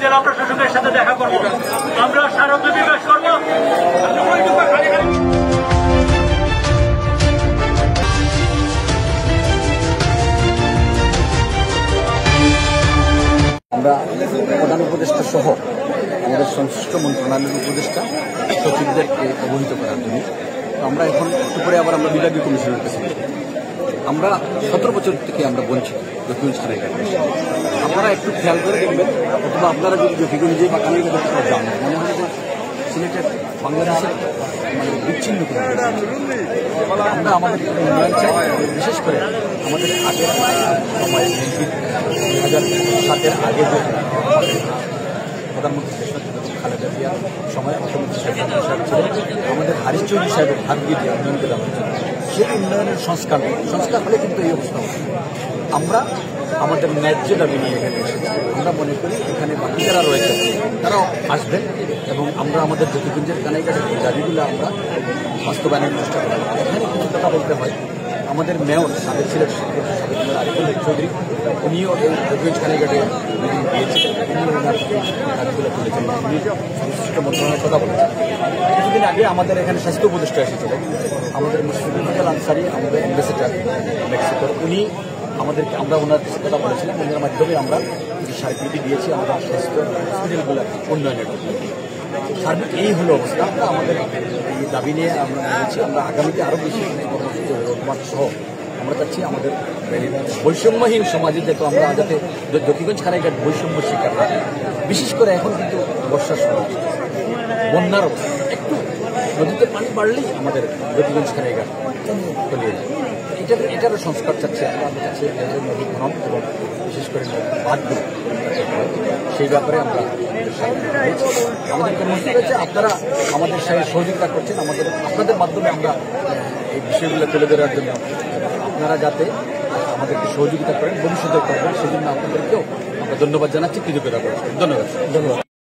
জেলা প্রশাসকের সাথে দেখা করবো, আমরা স্মারকলিপি বিকাশ করবো। আমরা প্রধান উপদেষ্টা সহ আমাদের সংশ্লিষ্ট মন্ত্রণালয়ের উপদেষ্টা সচিবদেরকে অবহিত করার জন্য আমরা এখন একটু পরে আবার আমরা বিভাগীয় কমিশনের কাছে আমরা 17 বছর থেকে আমরা বঞ্চিত জকিগঞ্জ খানাইঘাট। আপনারা একটু খেয়াল করে দেখবেন, অথবা আপনারা যদি জকিগঞ্জে বা খানাইঘাটে যান, মনে হয় যে সিলেটের বাংলাদেশের মানে বিচ্ছিন্ন করে আমরা আমাদের উন্নয়ন চাই। বিশেষ করে আমাদের আগের সময় 2007-এর আগে যে প্রধানমন্ত্রী খালেদা জিয়ার সময় অর্থমন্ত্রী সাহেব ছিলেন, আমাদের হারিস চৌধুরী সাহেবের হাত দিয়ে যে উন্নয়নকে দেওয়া হচ্ছে, সেই উন্নয়নের সংস্কার হলে কিন্তু এই অবস্থা হবে। আমরা আমাদের ন্যায্য দাবি নিয়ে এখানে এসেছি। আমরা মনে করি এখানে বাকি যারা রয়েছে তারাও আসবেন এবং আমরা আমাদের জকিগঞ্জের কানাইঘাটের দাবিগুলো আমরা বাস্তবায়নের চেষ্টা করব। এখানে কিছু কথা বলতে হয়, আমাদের মেয়র সাবেক ছিলেন সাবেক মেয়র আরিফুল চৌধুরী, উনিও এই জকিগঞ্জ কানাইঘাটে মিটিং দিয়েছিলেন, উনিও ওনার দাবিগুলো তুলেছেন, উনি সংশ্লিষ্ট মন্ত্রণালয়ের কথা বলেছেন। কিছুদিন আগে আমাদের এখানে স্বাস্থ্য উপদেষ্টা এসেছিলেন, আমাদের মুশফিকুল আনসারী, আমাদের অ্যাম্বাসেডার মেক্সিকোর, উনি আমাদেরকে আমরা ওনার কথা বলেছিলাম, ওনার মাধ্যমে আমরা কিছু স্বীকৃতি দিয়েছি আমাদের স্বাস্থ্য হসপিটালগুলো উন্নয়নের জন্য। সার্বিক এই হলো অবস্থা। আমরা আমাদের এই দাবি নিয়ে আমরা নিয়েছি, আমরা আগামীতে আরও বেশি কর্মসূচি রোডমার্ক সহ আমরা চাচ্ছি আমাদের বৈষম্যহীন সমাজে যাতে জকিগঞ্জ খানাইঘাট বৈষম্য শিকার হয়। বিশেষ করে এখন কিন্তু বর্ষার সময়, বন্যার অবস্থা, একটু নদীতে পানি বাড়লেই আমাদের জকিগঞ্জ খানাইঘাট তলিয়ে যায়। এটারও সংস্কার চাচ্ছে আমাদের কাছে, নদী খনন এবং বিশেষ করে বাঁধগুলো সেই ব্যাপারে আমরা আমাদের কর্মসূচি রয়েছে। আপনারা আমাদের সাথে সহযোগিতা করছেন, আপনাদের মাধ্যমে আমরা এই বিষয়গুলো তুলে ধরার জন্য আপনারা যাতে আমাদেরকে সহযোগিতা করেন, ভবিষ্যতে করবেন, সেজন্য আপনাদেরকেও আমরা ধন্যবাদ জানাচ্ছি, কৃতজ্ঞতা করছি। ধন্যবাদ।